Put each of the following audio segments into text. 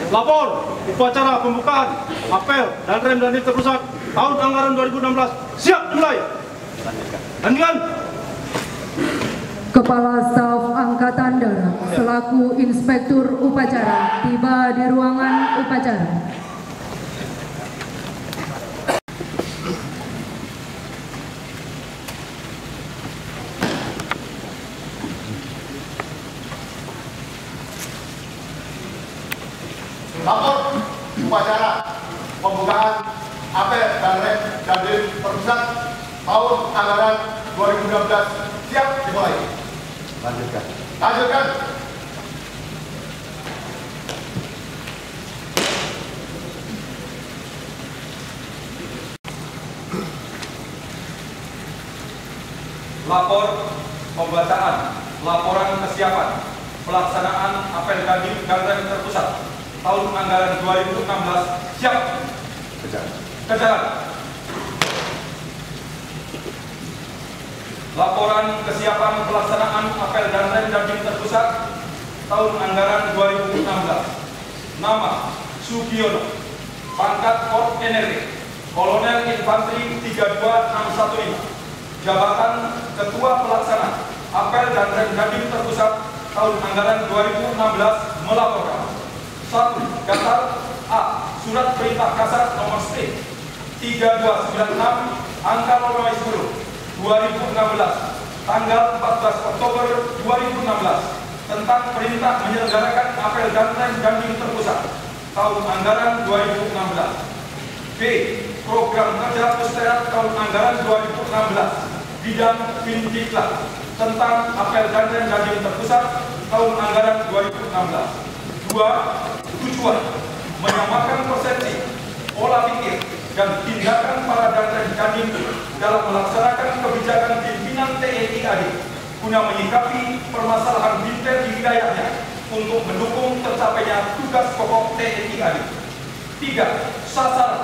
Lapor upacara pembukaan apel dan rem dan terpusat tahun anggaran 2016 siap dimulai. Lanjutkan. Kepala Staf Angkatan Darat selaku Inspektur Upacara tiba di ruangan upacara. Lapor upacara pembukaan apel dan rem dan terpusat tahun anggaran 2016 siap dimulai. Lanjutkan. Lapor pembacaan laporan kesiapan pelaksanaan apel Dandim dan rem terpusat tahun anggaran 2016 siap. Kejaran. Laporan kesiapan pelaksanaan apel dan rem Dandim terpusat tahun anggaran 2016. Nama Sugiono, pangkat Kor NRI, Kolonel Infanteri 32615. Jabatan Ketua Pelaksana apel dan rem Dandim terpusat tahun anggaran 2016 melaporkan 1. Dasar A. Surat Perintah Kasat nomor ST 3296 angka 10 2016 tanggal 14 Oktober 2016 tentang perintah menyelenggarakan apel dan rem Dandim terpusat tahun anggaran 2016. B. Program kerja Pusterat tahun anggaran 2016 bidang Findiklat tentang apel dan rem Dandim terpusat tahun anggaran 2016. 2. Tujuan menyamakan persepsi, pola pikir, dan tindakan para dan rem Dandim dalam melaksanakan kebijakan pimpinan TNI AD guna menyikapi permasalahan binter di wilayahnya untuk mendukung tercapainya tugas pokok TNI AD. 3. Sasaran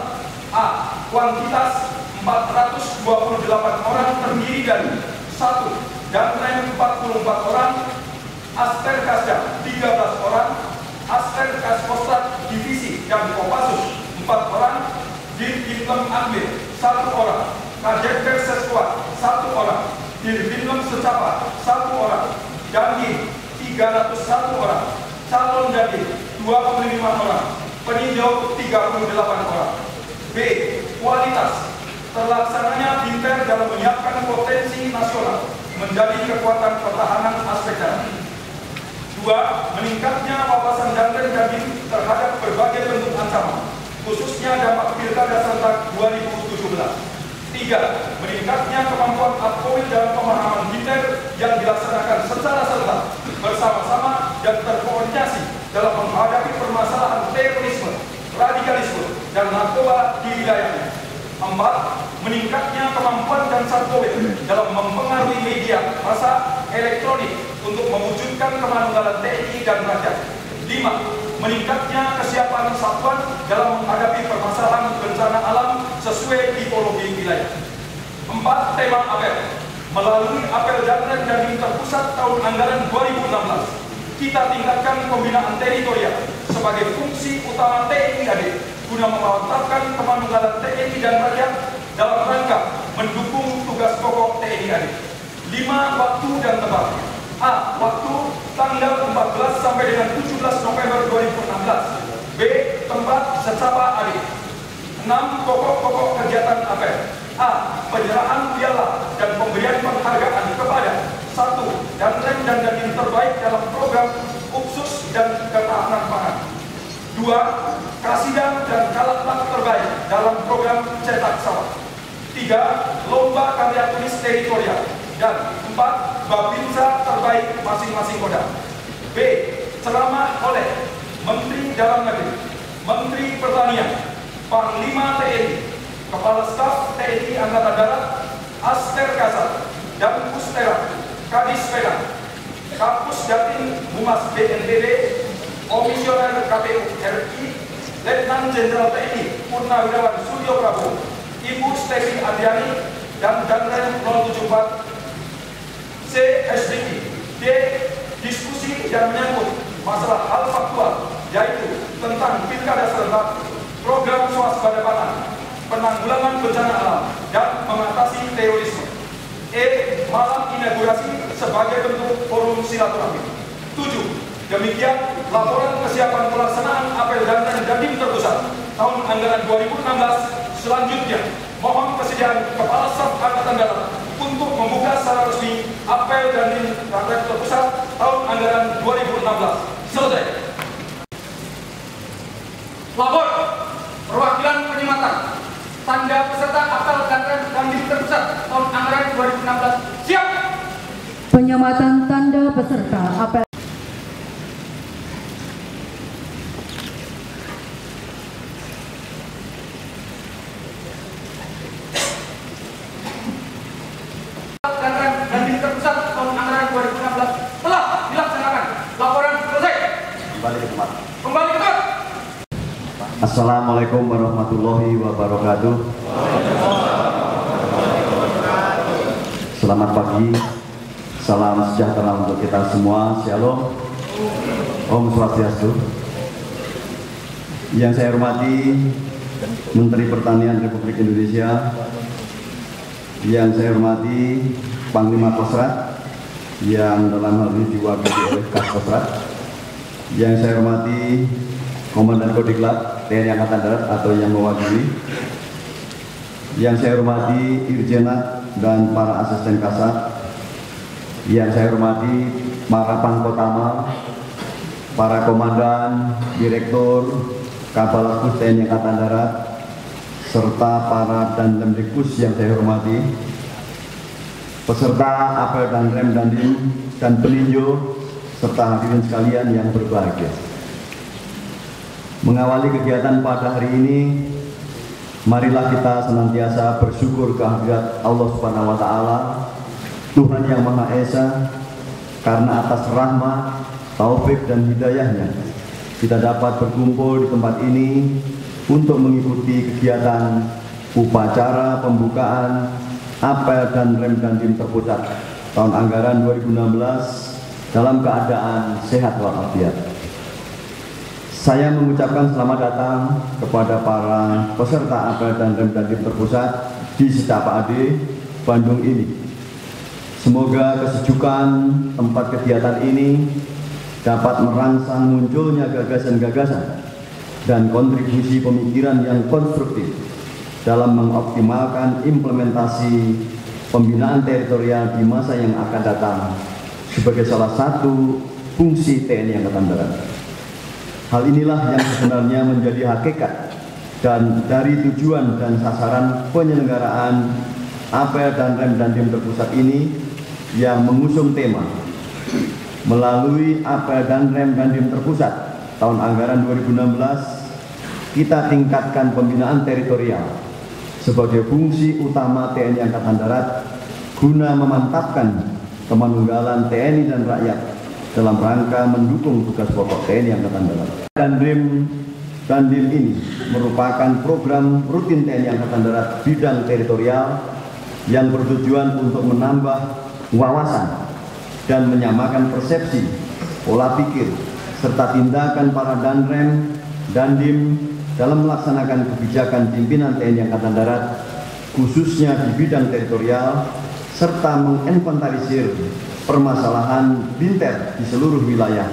A. Kuantitas 428 orang terdiri dari 1. Danrem 44 orang, Aster Kasda 13 orang, Aster Kaskostrat Divisi dan Kopassus 4 orang, Dirbilem Ambil 1 orang, Kadetker Seskuat 1 orang, Dirbilem Secapa 1 orang, Dandim 301 orang, calon Dandim 25 orang, peninjau 38 orang. B. Kualitas terlaksananya binter dalam menyiapkan potensi nasional menjadi kekuatan pertahanan aspek darat. 2. Meningkatnya wawasan Danrem Dandim terhadap berbagai bentuk ancaman, khususnya dampak pilkada serentak 2017. 3. Meningkatnya kemampuan Akpol dalam pemahaman binter yang dilaksanakan secara serentak, bersama-sama dan terkoordinasi dalam menghadapi permasalahan terorisme, radikalisme, dan narkoba di wilayahnya. 4. Meningkatnya kemampuan dan Satpol dalam mempengaruhi media massa elektronik untuk mewujudkan kemanunggalan TNI dan rakyat. 5. Meningkatnya kesiapan satuan dalam menghadapi permasalahan bencana alam sesuai tipologi wilayah. 4. Tema apel. Melalui apel Danrem Dandim terpusat tahun anggaran 2016, kita tingkatkan pembinaan teritorial sebagai fungsi utama TNI AD guna memantapkan kemanunggalan TNI dan rakyat dalam rangka mendukung tugas pokok TNI AD. 5. Waktu dan tempat. A. Waktu tanggal 14 sampai dengan 17 November 2016. B. Tempat Secapa AD. 6. Pokok-pokok kegiatan apel. A. Penyerahan piala dan pemberian penghargaan kepada 1. Danrem dan Dandim terbaik dalam program Uksus dan Ketahanan Pangan. 2. Kasidan dan Kalatnak terbaik dalam program Cetak Sawah. 3. Lomba karya tulis teritorial. Dan 4. Babinsa terbaik masing-masing Kodam. B. Ceramah oleh Menteri Dalam Negeri, Menteri Pertanian, Panglima TNI, Kepala Staf TNI Angkatan Darat, Aster Kasat, dan Pustera, Kadis Pedang, Kapus Datin Humas BNPB, Komisioner KPU RI, Letnan Jenderal TNI Purnawirawan Suryo Prabowo, Ibu Stefi Adriani, dan Danrem 074 CSDI. D. Diskusi dan menyangkut masalah hal faktual, yaitu tentang pilkada serentak, program swasembada pangan, penanggulangan bencana alam, dan mengatasi terorisme. E. Malam inaugurasi sebagai bentuk forum silaturahmi. 7. Demikian laporan kesiapan pelaksanaan apel Dandim terpusat tahun anggaran 2016. Selanjutnya, mohon kesediaan Kepala Staf Angkatan Darat untuk membuka secara resmi apel Dandim terpusat tahun anggaran 2016. Selesai. Lapor perwakilan penyematan tanda peserta apel Dandim terpusat tahun anggaran 2016. Siap. Penyematan tanda peserta apel Dandim terpusat tahun anggaran 2016 telah dilaksanakan. Laporan selesai. Kembali ke tempat. Kembali ke tempat. Assalamualaikum warahmatullahi wabarakatuh. Selamat pagi, salam sejahtera untuk kita semua. Shalom, Om Swastiastu. Yang saya hormati Menteri Pertanian Republik Indonesia, yang saya hormati Panglima Kostrat, yang dalam hal ini diwakili oleh Kaskostrat, yang saya hormati Komandan Kodiklat TNI Angkatan Darat atau yang mewakili, yang saya hormati Irjenat dan para asisten Kasat, yang saya hormati para Pangkotama, para komandan, direktur, Kabal Pus TNI Angkatan Darat, serta para Dandim-Dikus yang saya hormati, peserta apel Danrem Dandim dan peninjau, serta hadirin sekalian yang berbahagia. Mengawali kegiatan pada hari ini, marilah kita senantiasa bersyukur kehadirat Allah Subhanahu wa Ta'ala, Tuhan yang Maha Esa, karena atas rahmat, taufik dan hidayahnya kita dapat berkumpul di tempat ini untuk mengikuti kegiatan upacara pembukaan apel Danrem Dandim terpusat tahun anggaran 2016 dalam keadaan sehat walafiat. Saya mengucapkan selamat datang kepada para peserta apel Danrem Dandim terpusat di Setapa AD Bandung ini. Semoga kesejukan tempat kegiatan ini dapat merangsang munculnya gagasan-gagasan dan kontribusi pemikiran yang konstruktif dalam mengoptimalkan implementasi pembinaan teritorial di masa yang akan datang sebagai salah satu fungsi TNI Angkatan Darat. Hal inilah yang sebenarnya menjadi hakikat dan dari tujuan dan sasaran penyelenggaraan apel Danrem Dandim terpusat ini yang mengusung tema melalui apel Danrem Dandim terpusat tahun anggaran 2016 kita tingkatkan pembinaan teritorial sebagai fungsi utama TNI Angkatan Darat guna memantapkan kemanunggalan TNI dan rakyat dalam rangka mendukung tugas pokok TNI Angkatan Darat. Dandim ini merupakan program rutin TNI Angkatan Darat bidang teritorial yang bertujuan untuk menambah wawasan dan menyamakan persepsi, pola pikir, serta tindakan para Danrem, Dandim dalam melaksanakan kebijakan pimpinan TNI Angkatan Darat, khususnya di bidang teritorial, serta menginventarisir permasalahan binter di seluruh wilayah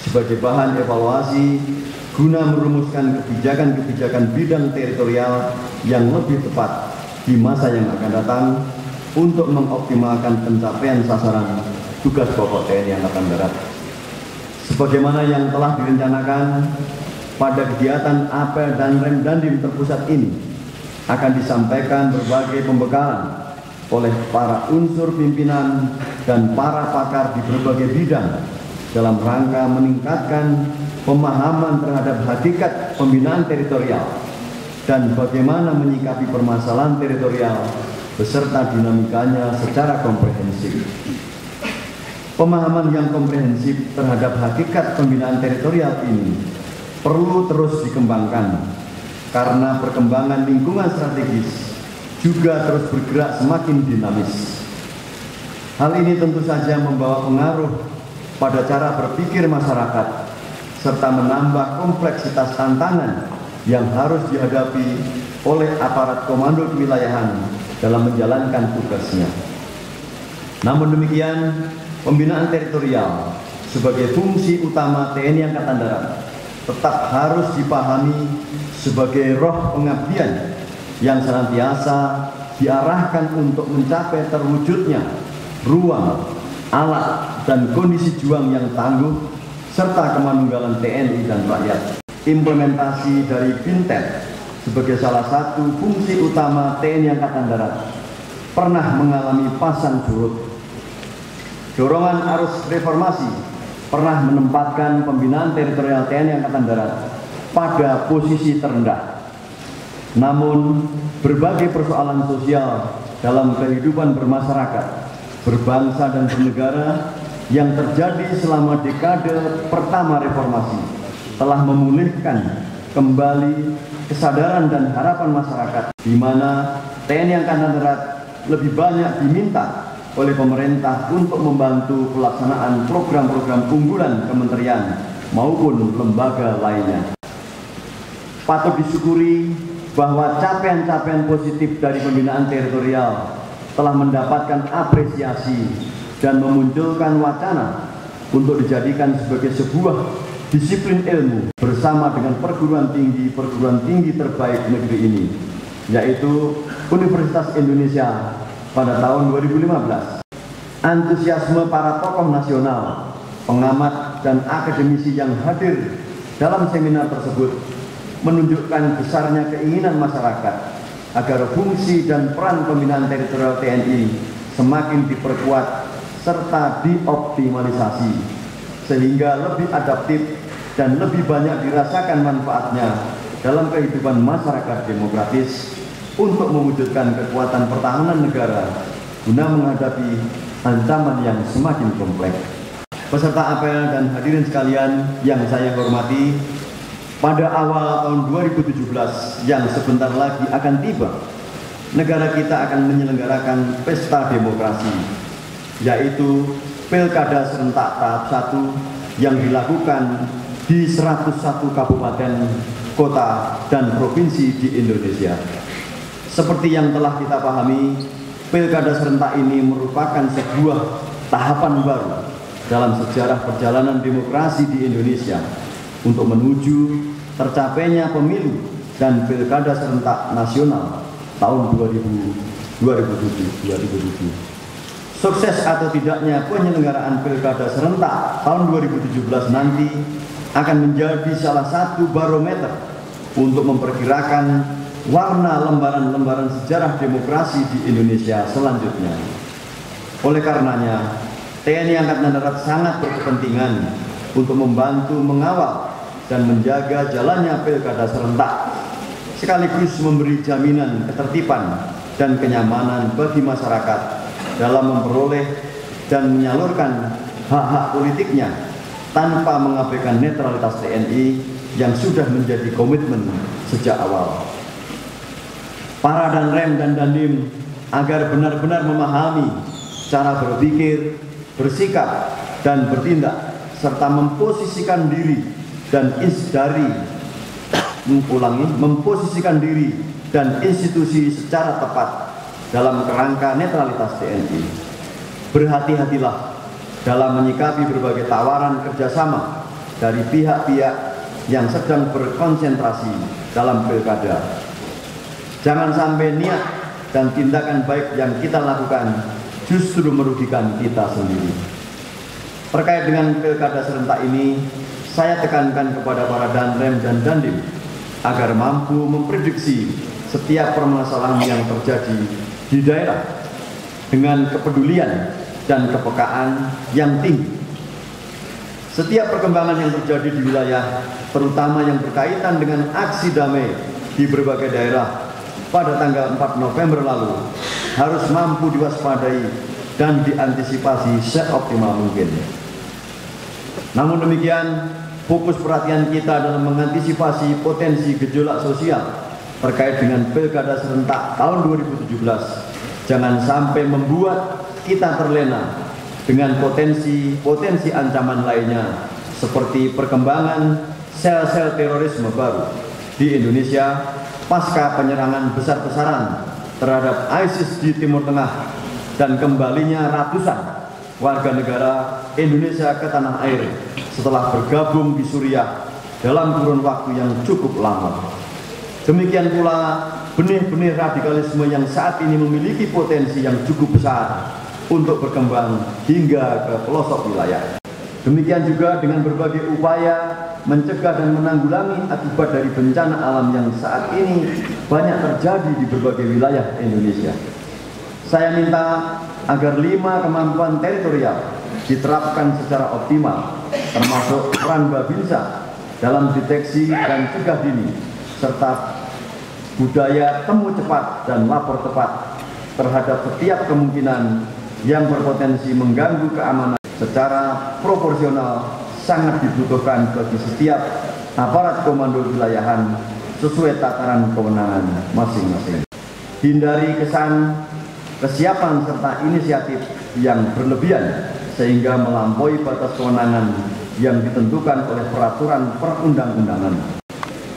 sebagai bahan evaluasi guna merumuskan kebijakan-kebijakan bidang teritorial yang lebih tepat di masa yang akan datang untuk mengoptimalkan pencapaian sasaran tugas pokok TNI Angkatan Darat. Sebagaimana yang telah direncanakan pada kegiatan apel Danrem Dandim terpusat ini akan disampaikan berbagai pembekalan oleh para unsur pimpinan dan para pakar di berbagai bidang dalam rangka meningkatkan pemahaman terhadap hakikat pembinaan teritorial dan bagaimana menyikapi permasalahan teritorial beserta dinamikanya secara komprehensif. Pemahaman yang komprehensif terhadap hakikat pembinaan teritorial ini perlu terus dikembangkan karena perkembangan lingkungan strategis juga terus bergerak semakin dinamis. Hal ini tentu saja membawa pengaruh pada cara berpikir masyarakat serta menambah kompleksitas tantangan yang harus dihadapi oleh aparat komando kewilayahan dalam menjalankan tugasnya. Namun demikian, pembinaan teritorial sebagai fungsi utama TNI Angkatan Darat tetap harus dipahami sebagai roh pengabdian yang senantiasa diarahkan untuk mencapai terwujudnya ruang, alat, dan kondisi juang yang tangguh serta kemanunggalan TNI dan rakyat. Implementasi dari Bintet sebagai salah satu fungsi utama TNI Angkatan Darat pernah mengalami pasang surut. Dorongan arus reformasi pernah menempatkan pembinaan teritorial TNI Angkatan Darat pada posisi terendah. Namun, berbagai persoalan sosial dalam kehidupan bermasyarakat, berbangsa dan bernegara yang terjadi selama dekade pertama reformasi telah memulihkan kembali kesadaran dan harapan masyarakat, di mana TNI Angkatan Darat lebih banyak diminta oleh pemerintah untuk membantu pelaksanaan program-program unggulan kementerian maupun lembaga lainnya. Patut disyukuri bahwa capaian-capaian positif dari pembinaan teritorial telah mendapatkan apresiasi dan memunculkan wacana untuk dijadikan sebagai sebuah disiplin ilmu bersama dengan perguruan tinggi terbaik negeri ini, yaitu Universitas Indonesia pada tahun 2015. Antusiasme para tokoh nasional, pengamat, dan akademisi yang hadir dalam seminar tersebut menunjukkan besarnya keinginan masyarakat agar fungsi dan peran pembinaan teritorial TNI semakin diperkuat serta dioptimalisasi sehingga lebih adaptif dan lebih banyak dirasakan manfaatnya dalam kehidupan masyarakat demokratis untuk mewujudkan kekuatan pertahanan negara guna menghadapi ancaman yang semakin kompleks. Peserta apel dan hadirin sekalian yang saya hormati, pada awal tahun 2017 yang sebentar lagi akan tiba, negara kita akan menyelenggarakan pesta demokrasi, yaitu Pilkada Serentak tahap 1 yang dilakukan di 101 kabupaten, kota, dan provinsi di Indonesia. Seperti yang telah kita pahami, Pilkada Serentak ini merupakan sebuah tahapan baru dalam sejarah perjalanan demokrasi di Indonesia untuk menuju tercapainya pemilu dan Pilkada Serentak Nasional tahun 2007. Sukses atau tidaknya penyelenggaraan Pilkada Serentak tahun 2017 nanti akan menjadi salah satu barometer untuk memperkirakan warna lembaran-lembaran sejarah demokrasi di Indonesia selanjutnya. Oleh karenanya, TNI Angkatan Darat sangat berkepentingan untuk membantu mengawal dan menjaga jalannya Pilkada Serentak, sekaligus memberi jaminan ketertiban dan kenyamanan bagi masyarakat dalam memperoleh dan menyalurkan hak-hak politiknya tanpa mengabaikan netralitas TNI yang sudah menjadi komitmen sejak awal. Para Danrem dan Dandim agar benar-benar memahami cara berpikir, bersikap, dan bertindak, serta memposisikan diri memposisikan diri dan institusi secara tepat dalam kerangka netralitas TNI. Berhati-hatilah dalam menyikapi berbagai tawaran kerjasama dari pihak-pihak yang sedang berkonsentrasi dalam pilkada. Jangan sampai niat dan tindakan baik yang kita lakukan justru merugikan kita sendiri. Terkait dengan Pilkada Serentak ini, saya tekankan kepada para Danrem dan Dandim agar mampu memprediksi setiap permasalahan yang terjadi di daerah dengan kepedulian dan kepekaan yang tinggi. Setiap perkembangan yang terjadi di wilayah, terutama yang berkaitan dengan aksi damai di berbagai daerah pada tanggal 4 November lalu harus mampu diwaspadai dan diantisipasi seoptimal mungkin. Namun demikian, fokus perhatian kita dalam mengantisipasi potensi gejolak sosial terkait dengan Pilkada serentak tahun 2017 jangan sampai membuat kita terlena dengan potensi ancaman lainnya seperti perkembangan sel-sel terorisme baru di Indonesia pasca penyerangan besar-besaran terhadap ISIS di Timur Tengah dan kembalinya ratusan warga negara Indonesia ke tanah air setelah bergabung di Suriah dalam kurun waktu yang cukup lama. Demikian pula benih-benih radikalisme yang saat ini memiliki potensi yang cukup besar untuk berkembang hingga ke pelosok wilayah. Demikian juga dengan berbagai upaya mencegah dan menanggulangi akibat dari bencana alam yang saat ini banyak terjadi di berbagai wilayah Indonesia. Saya minta agar 5 kemampuan teritorial diterapkan secara optimal, termasuk peran Babinsa dalam deteksi dan cegah dini, serta budaya temu cepat dan lapor tepat terhadap setiap kemungkinan yang berpotensi mengganggu keamanan secara proporsional sangat dibutuhkan bagi setiap aparat komando wilayahan sesuai tataran kewenangan masing-masing. Hindari kesan kesiapan serta inisiatif yang berlebihan sehingga melampaui batas kewenangan yang ditentukan oleh peraturan perundang-undangan.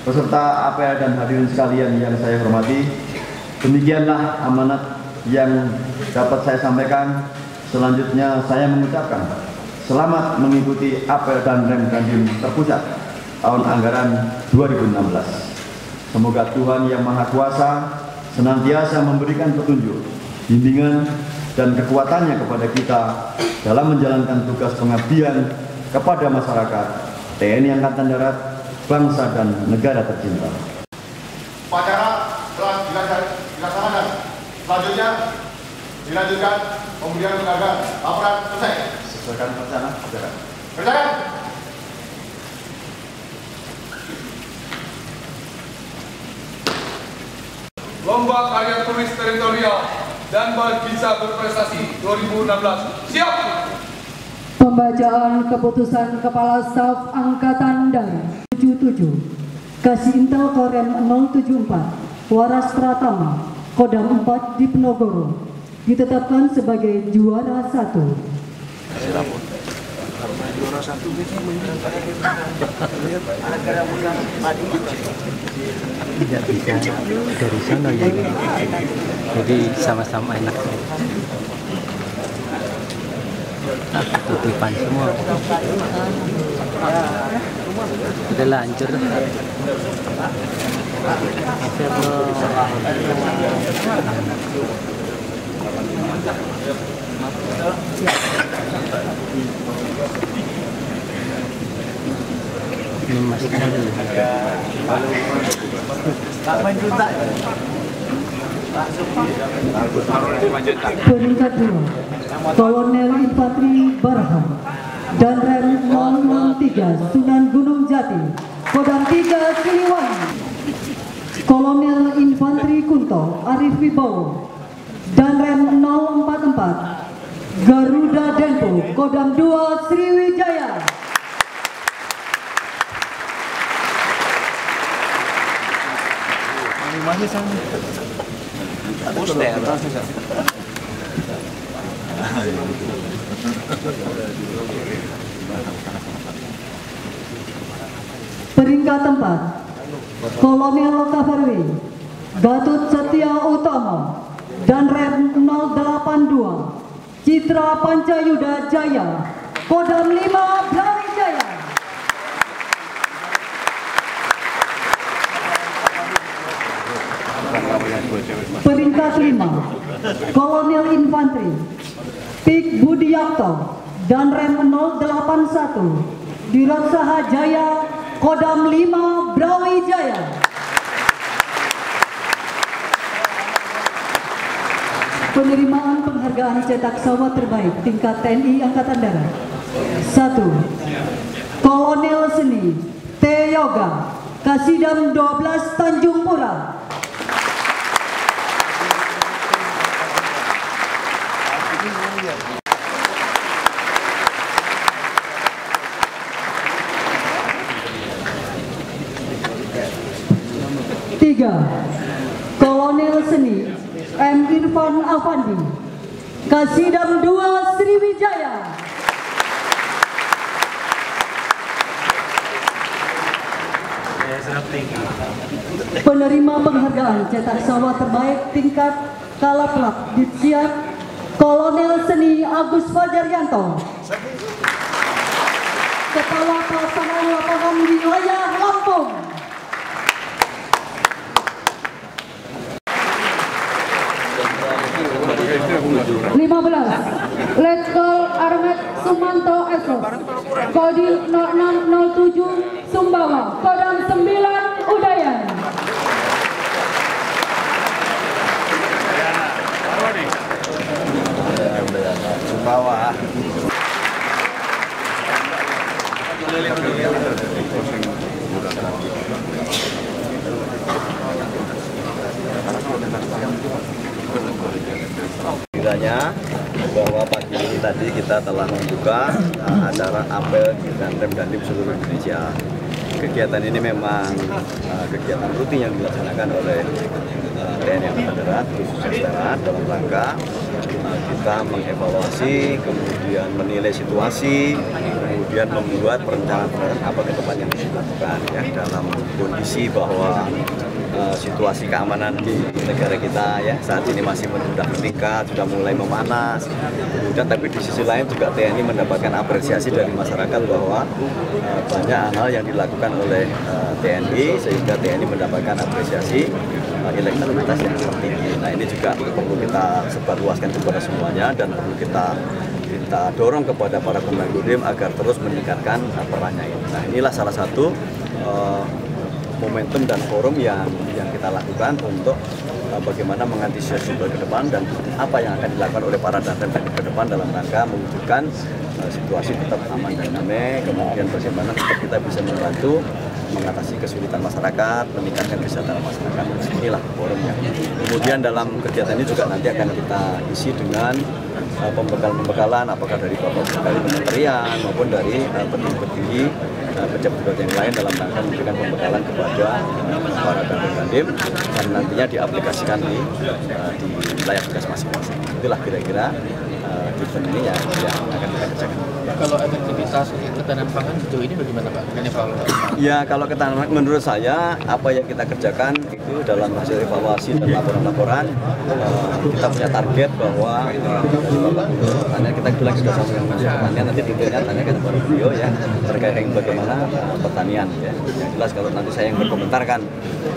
Peserta APL dan hadirin sekalian yang saya hormati, demikianlah amanat yang dapat saya sampaikan. Selanjutnya saya mengucapkan selamat mengikuti APL dan Rem Dandim Terpusat tahun anggaran 2016. Semoga Tuhan Yang Maha Kuasa senantiasa memberikan petunjuk, bimbingan, dan kekuatannya kepada kita dalam menjalankan tugas pengabdian kepada masyarakat, TNI Angkatan Darat, bangsa dan negara tercinta. Upacara telah dilaksanakan. Selanjutnya dilanjutkan pemberian penghargaan. Laporan selesai. Sesuaikan rencana acara. Berjalan. Lomba karya tulis teritorial dan Babinsa berprestasi 2016. Siap! Pembacaan keputusan Kepala Staf Angkatan Darat 77 Kasintel Korem 074 Waras Pratama Kodam 4 di Penogoro ditetapkan sebagai juara 1. Tidak bisa dari sana ya, jadi sama-sama enak. Titipan semua udah lanjut. Ini masih Peringkat 2 Kolonel Infanteri Barhan dan Rem 003 Sunan Gunung Jati Kodam 3 Siliwangi. Kolonel Infanteri Kunto Arif Wibowo dan Rem 044 Garuda Denpo Kodam 2 Sriwijaya. Peringkat 4 Kolonel Kafarwi Gatot Setia Utama dan Rem 082 Citra Pancayuda Jaya Kodam 5 Brawijaya. Peringkat 5 Kolonel Infanteri Pik Budiyakto dan Rem 081 Diratsaha Jaya Kodam 5 Brawijaya. Penerimaan penghargaan cetak sawah terbaik tingkat TNI Angkatan Darat. 1. Kolonel Seni T. Yoga Kasidam 12 Tanjung Pura. Tiga, Kolonel Seni M. Irfan Afandi, Kasidam 2 Sriwijaya. Penerima penghargaan cetak sawah terbaik tingkat Kalaplak Ditsiat Kolonel Seni Agus Fajaryanto, Kepala Pelaksana Lapangan Wilayah Lampung. 15, Letkol Armet Sumanto Esos, Kodim 0607 Sumbawa, Kodam 9 Udayan. Sumbawa. Kiranya bahwa pagi ini tadi kita telah membuka acara apel dan rem dandim seluruh Indonesia. Kegiatan ini memang kegiatan rutin yang dilaksanakan oleh TNI Angkatan Darat khususnya dalam rangka kita mengevaluasi, kemudian menilai situasi, kemudian membuat perencanaan apa ke depan yang bisa dilakukan ya dalam kondisi bahwa situasi keamanan di negara kita ya saat ini masih sudah meningkat, sudah mulai memanas. Kemudian tapi di sisi lain juga TNI mendapatkan apresiasi dari masyarakat bahwa banyak hal yang dilakukan oleh TNI sehingga TNI mendapatkan apresiasi elektabilitas yang tinggi. Nah ini juga perlu kita sebarluaskan kepada semuanya dan perlu kita dorong kepada para pembantu DIM agar terus meningkatkan perannya ini. Nah inilah salah satu momentum dan forum yang kita lakukan untuk bagaimana mengantisipasi ke depan dan apa yang akan dilakukan oleh para danrem ke depan dalam rangka mewujudkan situasi tetap aman dan damai, kemudian bagaimana tetap kita bisa membantu mengatasi kesulitan masyarakat, meningkatkan kesejahteraan masyarakat. Inilah forumnya. Kemudian dalam kegiatan ini juga nanti akan kita isi dengan pembekalan apakah dari Bapak Kementerian maupun dari petinggi-petinggi pejabat yang lain dalam rangka memberikan pembekalan kepada para dandim dan nantinya diaplikasikan di wilayah tugas masing-masing. Itulah kira-kira event ini yang akan kita kerjakan. Kalau efektivitas ketahanan pangan sejauh ini bagaimana Pak? Ya kalau ketahanan menurut saya apa yang kita kerjakan itu dalam hasil evaluasi dan laporan-laporan kita punya target bahwa pertanyaan kita bilang sudah sampai dengan pertanian nanti detailnya tanyakan kepada beliau ya terkait dengan bagaimana pertanian ya. Yang jelas kalau nanti saya yang berkomentar kan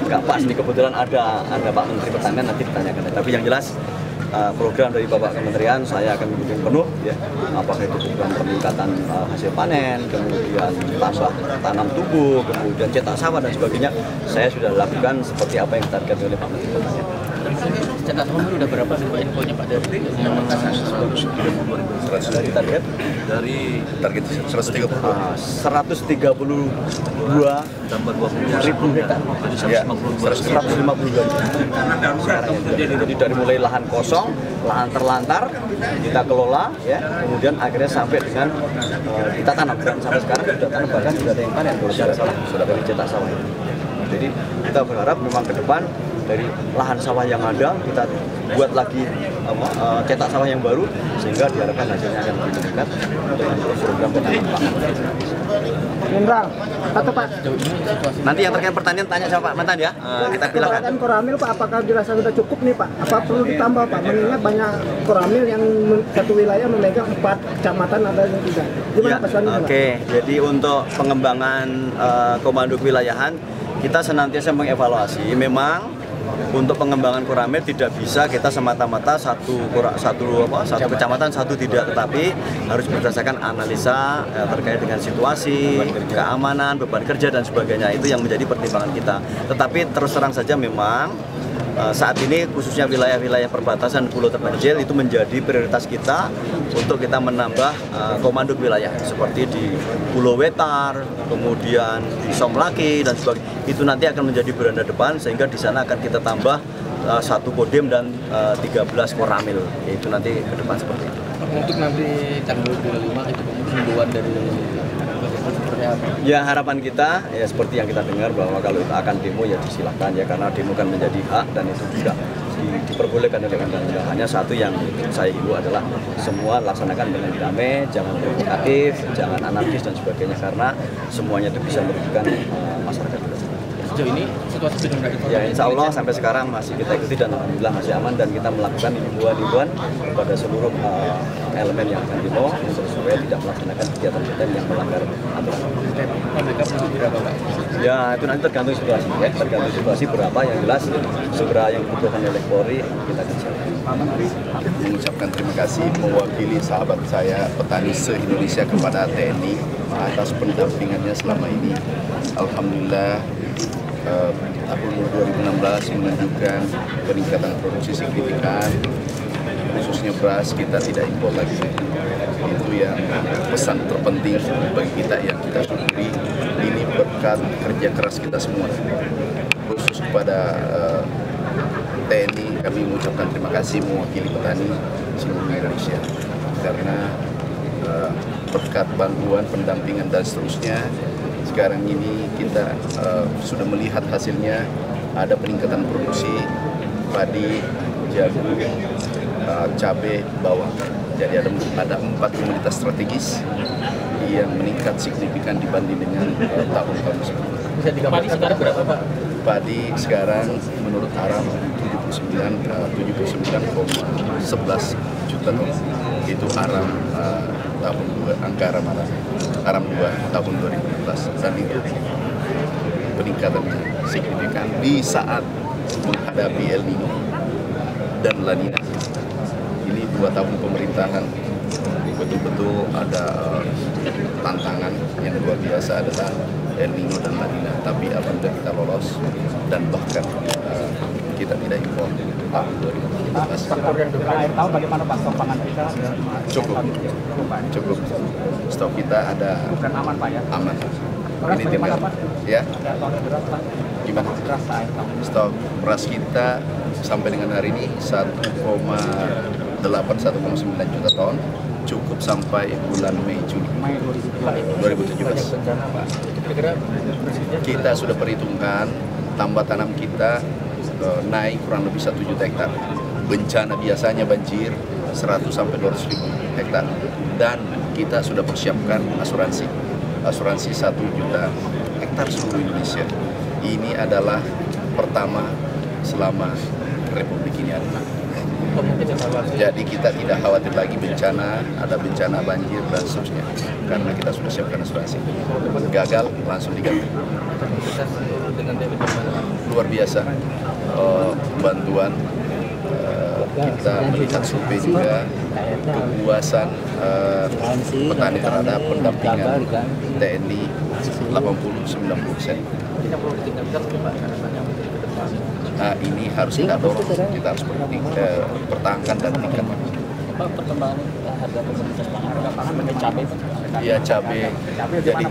nggak pas nih kebetulan ada Pak Menteri Pertanian nanti ditanyakan. Tapi yang jelas program dari Bapak Kementerian saya akan mendukung penuh ya, apakah itu program peningkatan hasil panen, kemudian tambah tanam tubuh, kemudian cetak sawah dan sebagainya, saya sudah lakukan seperti apa yang ditargetkan oleh Pak Menteri Pertanian. Cetak sawah udah berapa sih Pak infonya Pak dari target? Dari target 132 tambah 20.000 hektar. Ya, 152. Jadi dari mulai lahan kosong, lahan terlantar kita kelola ya, kemudian akhirnya sampai dengan kita tanam dan sampai sekarang sudah tanam bahkan sudah ada yang panen kalau tidak salah sudah dari cetak sawah. Jadi kita berharap memang ke depan dari lahan sawah yang ada kita buat lagi cetak sawah yang baru sehingga diharapkan hasilnya akan lebih meningkat dengan program penanaman pangan. Jenderal, satu Pak. Nanti yang terkait pertanian tanya sama Pak Mantan ya. Kita pilihkan. Keberadaan Koramil Pak, apakah dirasa sudah cukup nih Pak? Apa perlu ditambah Pak? Mengingat banyak Koramil yang satu wilayah memegang 4 kecamatan ada yang tidak. Gimana Ya, pesannya Pak? Oke, jadi untuk pengembangan komando kewilayahan kita senantiasa mengevaluasi. Memang untuk pengembangan Koramil tidak bisa kita semata-mata satu kecamatan satu tidak, tetapi harus berdasarkan analisa terkait dengan situasi, keamanan, beban kerja dan sebagainya. Itu yang menjadi pertimbangan kita. Tetapi terus terang saja memang saat ini khususnya wilayah-wilayah perbatasan pulau terpencil itu menjadi prioritas kita untuk kita menambah komando wilayah seperti di Pulau Wetar, kemudian di Somlaki dan sebagainya. Itu nanti akan menjadi beranda depan sehingga di sana akan kita tambah 1 Kodim dan 13 Koramil, yaitu nanti ke depan seperti itu. Untuk nanti tanggal 25 itu himbauan dari seperti apa? Ya harapan kita ya seperti yang kita dengar bahwa kalau itu akan demo ya disilahkan ya, karena demo kan menjadi hak dan itu juga diperbolehkan oleh undang-undang. Hanya satu yang saya himbau adalah semua laksanakan dengan damai, jangan provokatif, jangan anarkis dan sebagainya, karena semuanya itu bisa merugikan masyarakat. Sejauh ini situasi belum ada informasi. Ya insya Allah sampai sekarang masih kita ikuti dan alhamdulillah masih aman, dan kita melakukan himbauan kepada seluruh elemen yang akan demo supaya tidak melaksanakan kegiatan-kegiatan yang melanggar aturan. Mereka menunggu berapa Pak? Ya itu nanti tergantung situasi ya, tergantung situasi berapa yang jelas segera yang dibutuhkan oleh Polri kita akan siapkan. Mengucapkan terima kasih mewakili sahabat saya petani se-Indonesia kepada TNI atas pendampingannya selama ini. Alhamdulillah tahun 2016 menunjukkan peningkatan produksi signifikan, khususnya beras kita tidak impor lagi. Itu yang pesan terpenting bagi kita yang kita syukuri. Ini berkat kerja keras kita semua, khusus kepada TNI kami mengucapkan terima kasih mewakili petani seluruh Indonesia, karena berkat bantuan, pendampingan dan seterusnya sekarang ini kita sudah melihat hasilnya, ada peningkatan produksi padi, jagung, cabai, bawang. Jadi ada 4 komoditas strategis yang meningkat signifikan dibanding dengan tahun-tahun sebelumnya. Bisa digambarkan sekarang berapa Pak? Padi sekarang menurut Aram 79,11 juta ton. Itu Aram tahun 2, angka Aram 2 tahun 2016, dan itu peningkatan yang signifikan di saat menghadapi El Nino dan La Nina. Ini 2 tahun pemerintahan betul-betul ada tantangan yang luar biasa adalah El Nino dan La Nina, tapi alhamdulillah kita lolos dan bahkan kita tidak impor tahun 2017. Faktor yang akhir tahun bagaimana Pak stok pangan kita? Cukup. Stok kita ada. Bukan aman Pak ya? Aman. Beras Ini bagaimana tinggal. Pak? Ya. Beras Pak? Gimana? Beras akhir tahun. Stok beras kita sampai dengan hari ini 1,8-1,9 juta ton, cukup sampai bulan Mei Juni 2017. Bencana Pak. Kira-kira Kita sudah perhitungkan tambah tanam kita naik kurang lebih 1 juta hektar. Bencana biasanya banjir 100 sampai 200 ribu hektar, dan kita sudah persiapkan asuransi 1 juta hektar seluruh Indonesia. Ini adalah pertama selama Republik ini ada. Jadi kita tidak khawatir lagi bencana, ada bencana banjir dan seterusnya, karena kita sudah siapkan asuransi. Gagal langsung diganti. Luar biasa bantuan. Kita melihat survei juga kepuasan petani terhadap pendampingan TNI 80-90%. Nah, ini harus kita dorong, kita harus pertahankan dan tingkatkan. Perkembangan harga komoditas pangan mengenai cabai? Ya cabai, jadi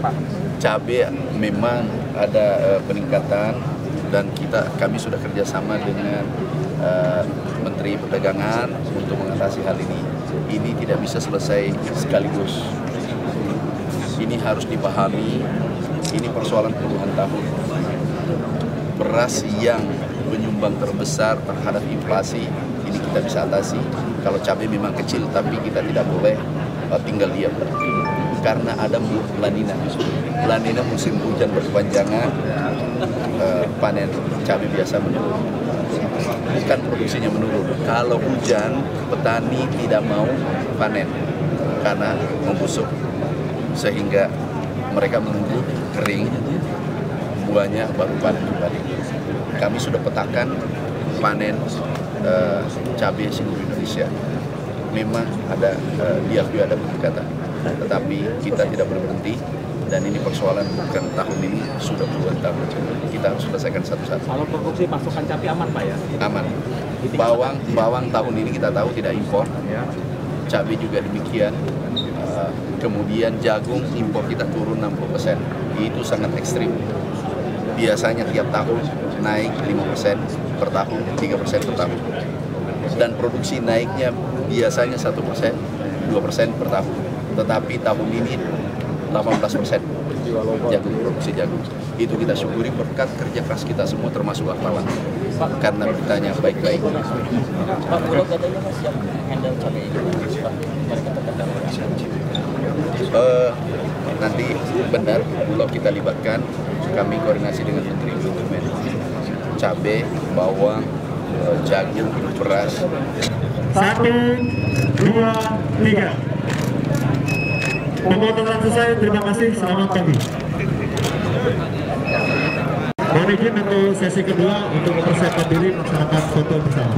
cabai memang ada peningkatan, dan kami sudah kerjasama dengan Menteri Perdagangan untuk mengatasi hal ini. Ini tidak bisa selesai sekaligus. Ini harus dipahami, ini persoalan puluhan tahun. Beras yang penyumbang terbesar terhadap inflasi ini kita bisa atasi. Kalau cabai memang kecil, tapi kita tidak boleh tinggal diam, karena ada La Nina. La Nina musim hujan berkepanjangan, panen cabai biasa menurun. Bukan produksinya menurun. Kalau hujan, petani tidak mau panen karena membusuk, sehingga mereka menunggu kering, buahnya baru panen kembali. Kami sudah petakan panen cabai seluruh Indonesia. Memang ada diakui ada peningkatan, tetapi kita tidak boleh berhenti. Dan ini persoalan bukan tahun ini, sudah puluhan tahun. Kita harus selesaikan satu-satu. Kalau produksi pasokan cabai aman Pak ya? Aman. Bawang tahun ini kita tahu tidak impor. Cabai juga demikian. Kemudian jagung impor kita turun 60%. Itu sangat ekstrim. Biasanya tiap tahun naik 5% per tahun, 3% per tahun. Dan produksi naiknya biasanya 1%, 2% per tahun. Tetapi tahun ini 18% jagung, produksi jagung. Itu kita syukuri berkat kerja keras kita semua termasuk wartawan. Karena beritanya baik-baik. Pak, Bulog katanya Mas siap handle cabai ini, Pak. Mereka terkendala. Nanti benar Bulog kita libatkan, kami koordinasi dengan Menteri BUMN, cabai, bawang, jagung, beras. 1, 2, 3. Pemotongan selesai, terima kasih, selamat pagi. Mohon izin untuk sesi kedua untuk mempersiapkan diri masyarakat foto bersama.